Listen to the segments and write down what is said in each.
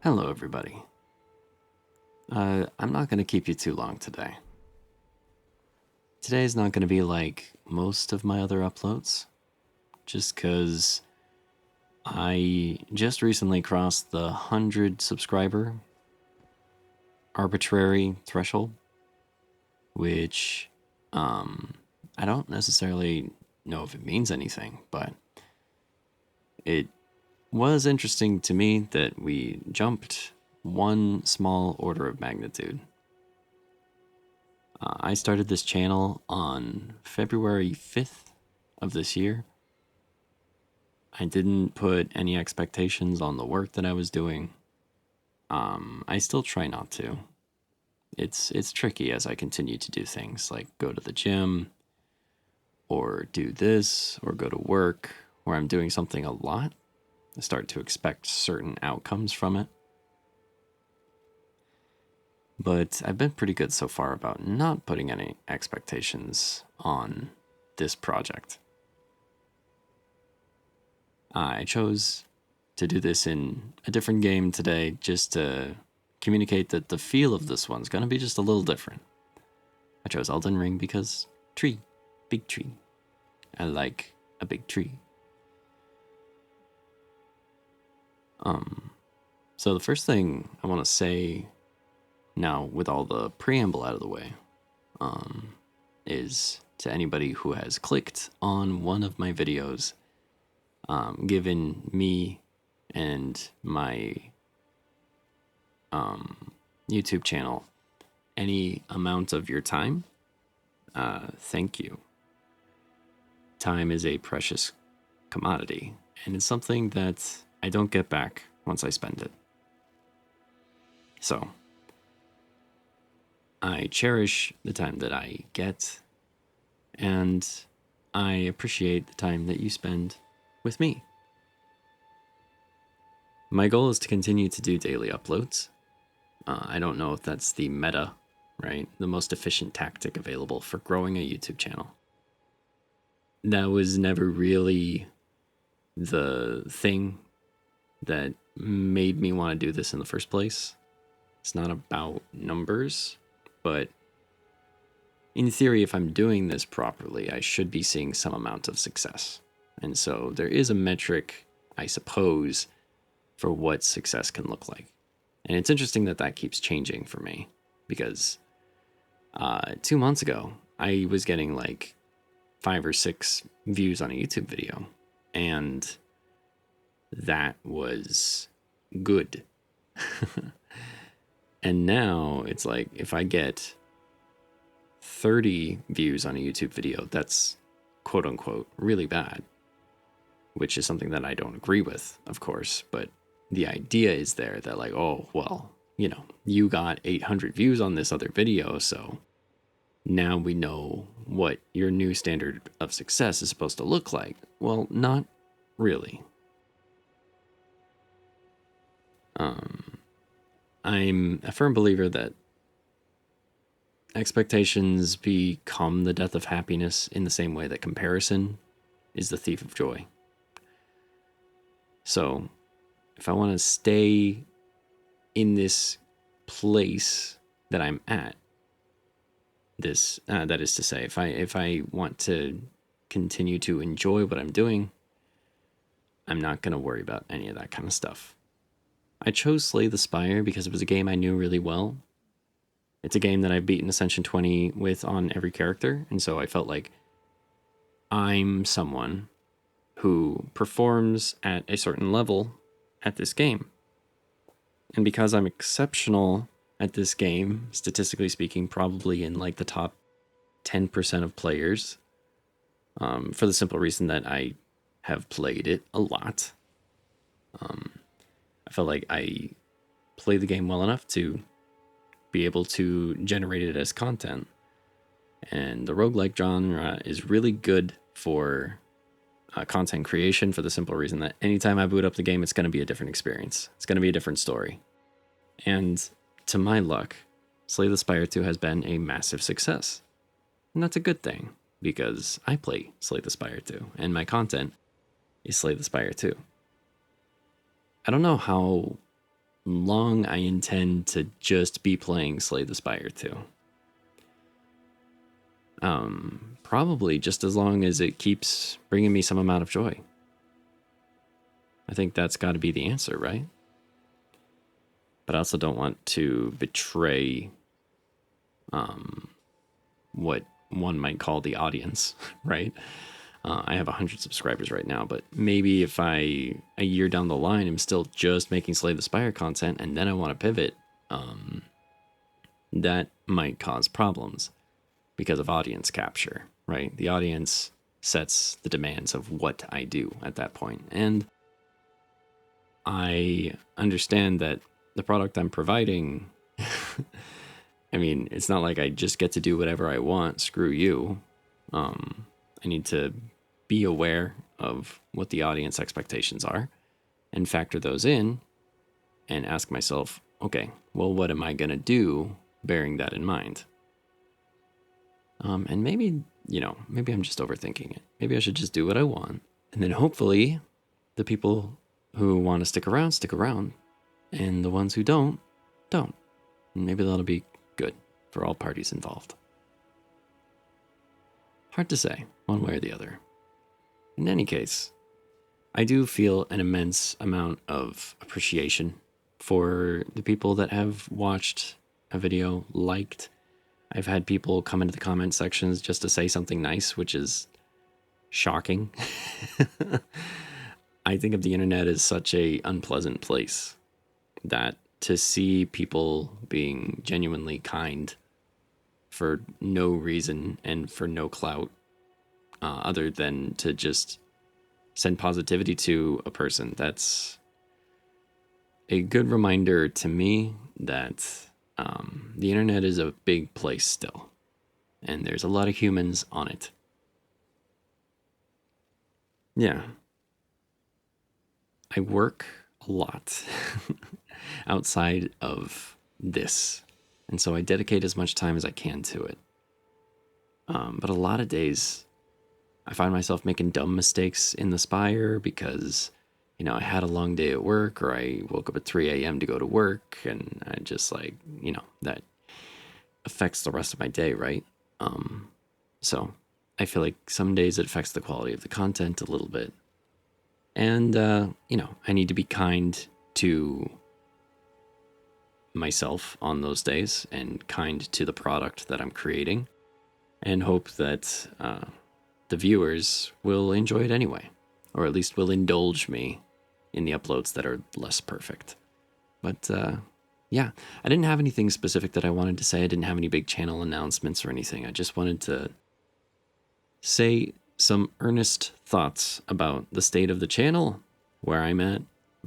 Hello, everybody. I'm not going to keep you too long today. Today is not going to be like most of my other uploads, just because I just recently crossed the 100 subscriber arbitrary threshold, which I don't necessarily know if it means anything, but it was interesting to me that we jumped one small order of magnitude. I started this channel on February 5th of this year. I didn't put any expectations on the work that I was doing. I still try not to. It's tricky as I continue to do things like go to the gym, or do this, or go to work, where I'm doing something a lot. I start to expect certain outcomes from it. But I've been pretty good so far about not putting any expectations on this project. I chose to do this in a different game today just to communicate that the feel of this one's going to be just a little different. I chose Elden Ring because tree, big tree. I like a big tree. So the first thing I want to say now, with all the preamble out of the way, is to anybody who has clicked on one of my videos, given me and my YouTube channel any amount of your time, thank you. Time is a precious commodity, and it's something that I don't get back once I spend it. So, I cherish the time that I get, and I appreciate the time that you spend with me. My goal is to continue to do daily uploads. I don't know if that's the meta, right? The most efficient tactic available for growing a YouTube channel. That was never really the thing that made me want to do this in the first place. It's not about numbers, but in theory, if I'm doing this properly, I should be seeing some amount of success. And so there is a metric, I suppose, for what success can look like. And it's interesting that that keeps changing for me, because 2 months ago, I was getting like 5 or 6 views on a YouTube video, and that was good. And now it's like, if I get 30 views on a YouTube video, that's quote unquote really bad, which is something that I don't agree with, of course. But the idea is there that, like, oh, well, you know, you got 800 views on this other video, so now we know what your new standard of success is supposed to look like. Well, not really. I'm a firm believer that expectations become the death of happiness in the same way that comparison is the thief of joy. So, if I want to stay in this place that I'm at, this that is to say, if I want to continue to enjoy what I'm doing, I'm not going to worry about any of that kind of stuff. I chose Slay the Spire because it was a game I knew really well. It's a game that I've beaten Ascension 20 with on every character, and so I felt like I'm someone who performs at a certain level at this game. And because I'm exceptional at this game, statistically speaking, probably in like the top 10% of players, for the simple reason that I have played it a lot, I felt like I play the game well enough to be able to generate it as content. And the roguelike genre is really good for content creation, for the simple reason that anytime I boot up the game, it's going to be a different experience. It's going to be a different story. And to my luck, Slay the Spire 2 has been a massive success. And that's a good thing, because I play Slay the Spire 2, and my content is Slay the Spire 2. I don't know how long I intend to just be playing Slay the Spire 2. Probably just as long as it keeps bringing me some amount of joy. I think that's got to be the answer, right? But I also don't want to betray what one might call the audience, right? I have 100 subscribers right now, but maybe if a year down the line, I'm still just making Slay the Spire content, and then I want to pivot, that might cause problems because of audience capture, right? The audience sets the demands of what I do at that point. And I understand that the product I'm providing, I mean, it's not like I just get to do whatever I want. Screw you. I need to be aware of what the audience expectations are and factor those in and ask myself, okay, well, what am I going to do bearing that in mind? And maybe, maybe I'm just overthinking it. Maybe I should just do what I want. And then hopefully the people who want to stick around. And the ones who don't. And maybe that'll be good for all parties involved. Hard to say, one way or the other. In any case, I do feel an immense amount of appreciation for the people that have watched a video, liked. I've had people come into the comment sections just to say something nice, which is shocking. I think of the internet as such a unpleasant place that to see people being genuinely kind for no reason and for no clout other than to just send positivity to a person, that's a good reminder to me that the internet is a big place still, and there's a lot of humans on it. Yeah. I work a lot outside of this, and so I dedicate as much time as I can to it. But a lot of days, I find myself making dumb mistakes in the Spire because, I had a long day at work, or I woke up at 3 a.m. to go to work, and I just that affects the rest of my day, right? So I feel like some days it affects the quality of the content a little bit. And, I need to be kind to myself on those days and kind to the product that I'm creating, and hope that the viewers will enjoy it anyway, or at least will indulge me in the uploads that are less perfect. But yeah, I didn't have anything specific that I wanted to say. I didn't have any big channel announcements or anything. I just wanted to say some earnest thoughts about the state of the channel, where I'm at,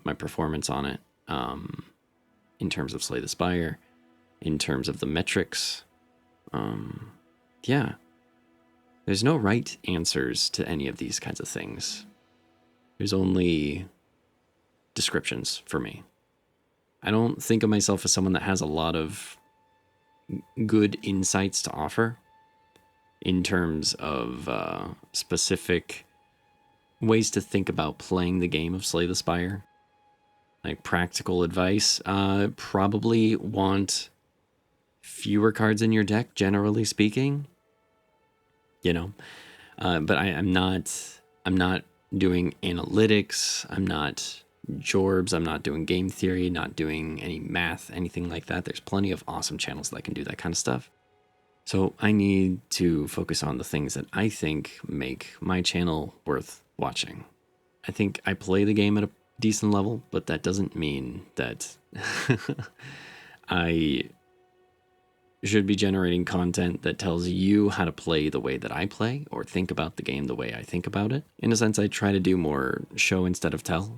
my performance on it, in terms of Slay the Spire, in terms of the metrics. Yeah, there's no right answers to any of these kinds of things. There's only descriptions for me. I don't think of myself as someone that has a lot of good insights to offer in terms of specific ways to think about playing the game of Slay the Spire. Like practical advice, probably want fewer cards in your deck, generally speaking. But I'm not doing analytics. I'm not Jorbs. I'm not doing game theory. Not doing any math, anything like that. There's plenty of awesome channels that can do that kind of stuff. So I need to focus on the things that I think make my channel worth watching. I think I play the game at a decent level, but that doesn't mean that I should be generating content that tells you how to play the way that I play, or think about the game the way I think about it. In a sense, I try to do more show instead of tell,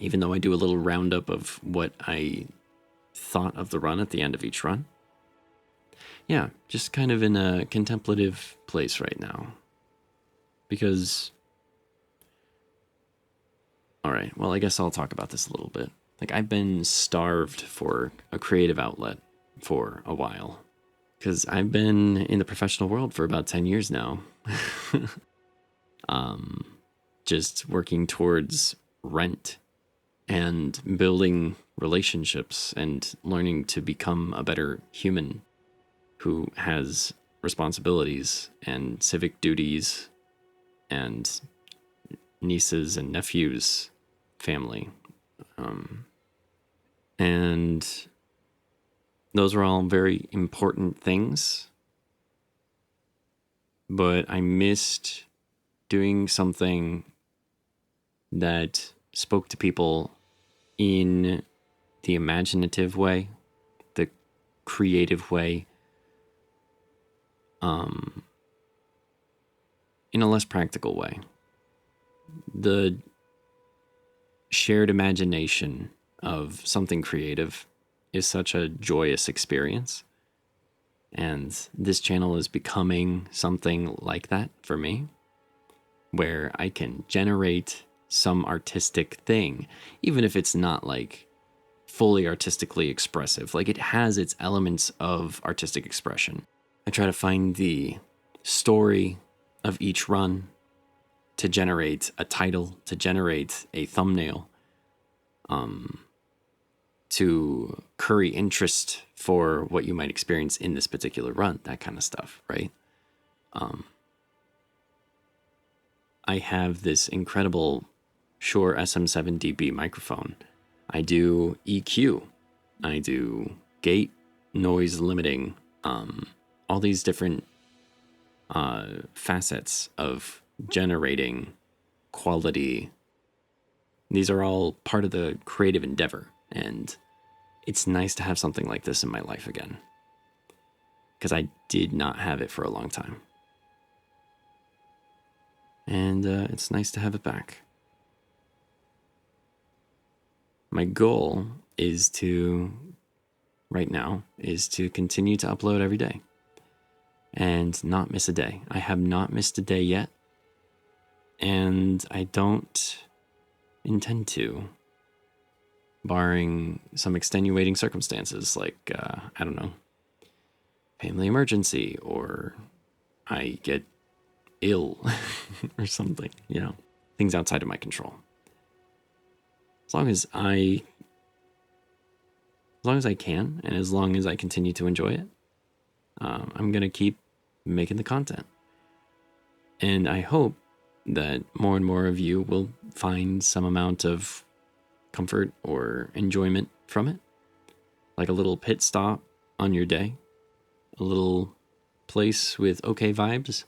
even though I do a little roundup of what I thought of the run at the end of each run. Yeah, just kind of in a contemplative place right now. Because, all right, well, I guess I'll talk about this a little bit. Like, I've been starved for a creative outlet for a while, because I've been in the professional world for about 10 years now. Just working towards rent and building relationships and learning to become a better human who has responsibilities and civic duties and nieces and nephews, family. And those are all very important things. But I missed doing something that spoke to people in the imaginative way, the creative way, in a less practical way. The shared imagination of something creative is such a joyous experience. And this channel is becoming something like that for me, where I can generate some artistic thing, even if it's not like fully artistically expressive. Like, it has its elements of artistic expression. I try to find the story of each run to generate a title, to generate a thumbnail, to curry interest for what you might experience in this particular run, that kind of stuff, right? I have this incredible Shure SM7DB microphone. I do EQ. I do gate, noise limiting, all these different facets of generating quality. These are all part of the creative endeavor, and it's nice to have something like this in my life again, because I did not have it for a long time. And it's nice to have it back. My goal is to, right now, is to continue to upload every day and not miss a day. I have not missed a day yet, and I don't intend to, barring some extenuating circumstances like, I don't know, family emergency, or I get ill or something, things outside of my control. As long as I can, and as long as I continue to enjoy it, I'm going to keep making the content. And I hope that more and more of you will find some amount of comfort or enjoyment from it. Like a little pit stop on your day, a little place with okay vibes,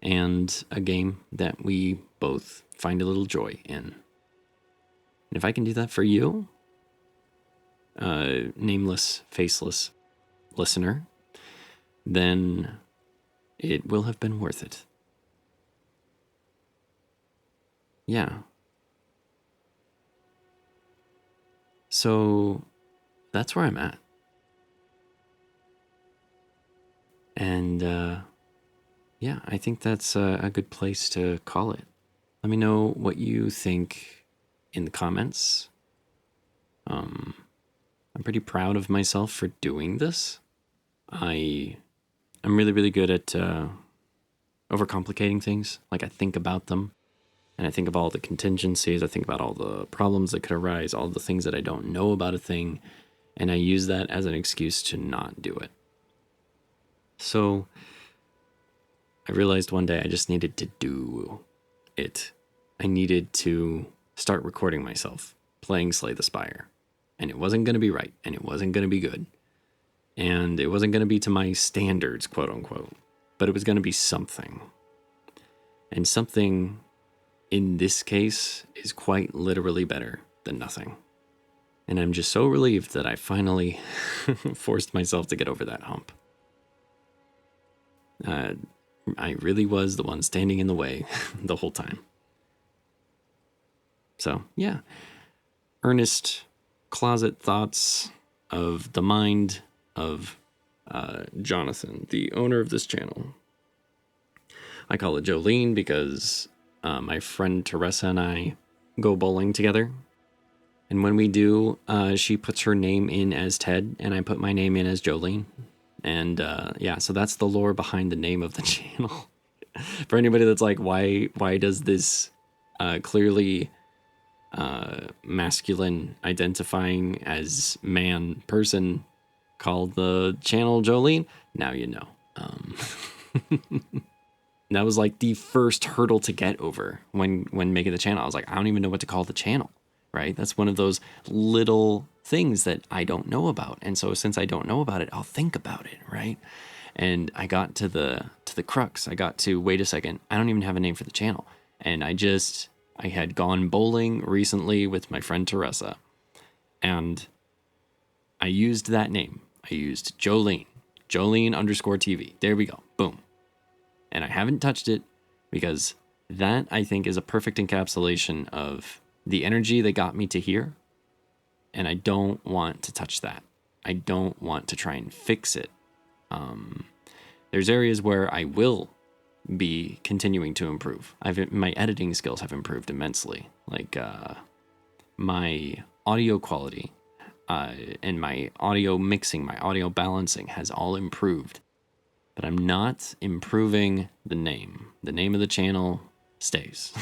and a game that we both find a little joy in. And if I can do that for you, nameless, faceless listener, then it will have been worth it. Yeah. So that's where I'm at. And yeah, I think that's a good place to call it. Let me know what you think in the comments. I'm pretty proud of myself for doing this. I'm really, really good at overcomplicating things. Like, I think about them, and I think of all the contingencies. I think about all the problems that could arise, all the things that I don't know about a thing, and I use that as an excuse to not do it. So I realized one day I just needed to do it. I needed to start recording myself playing Slay the Spire. And it wasn't going to be right, and it wasn't going to be good. And it wasn't going to be to my standards, quote unquote. But it was going to be something. And something, in this case, is quite literally better than nothing. And I'm just so relieved that I finally forced myself to get over that hump. I really was the one standing in the way the whole time. So, yeah. Earnest closet thoughts of the mind of Jonathan, the owner of this channel. I call it Jolene because my friend Teresa and I go bowling together. And when we do, she puts her name in as Ted, and I put my name in as Jolene. And yeah, so that's the lore behind the name of the channel. For anybody that's like, why does this clearly masculine identifying as man person called the channel Jolene, now you know. That was like the first hurdle to get over when making the channel. I was like, I don't even know what to call the channel, right? That's one of those little things that I don't know about. And so since I don't know about it, I'll think about it, right? And I got to the crux. I got to, wait a second, I don't even have a name for the channel. And I had gone bowling recently with my friend Teresa, and I used that name. I used Jolene _TV. There we go. Boom. And I haven't touched it because that, I think, is a perfect encapsulation of the energy that got me to here. And I don't want to touch that. I don't want to try and fix it. There's areas where I will be continuing to improve. My editing skills have improved immensely. Like my audio quality and my audio mixing, my audio balancing has all improved. But I'm not improving the name. The name of the channel stays.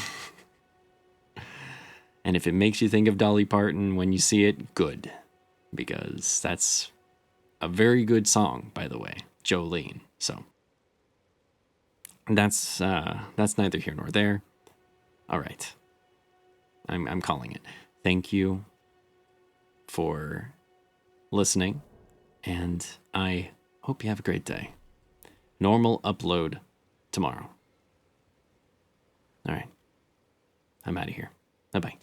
And if it makes you think of Dolly Parton when you see it, good. Because that's a very good song, by the way, Jolene. So that's neither here nor there. All right. I'm calling it. Thank you for listening, and I hope you have a great day. Normal upload tomorrow. All right. I'm out of here. Bye-bye.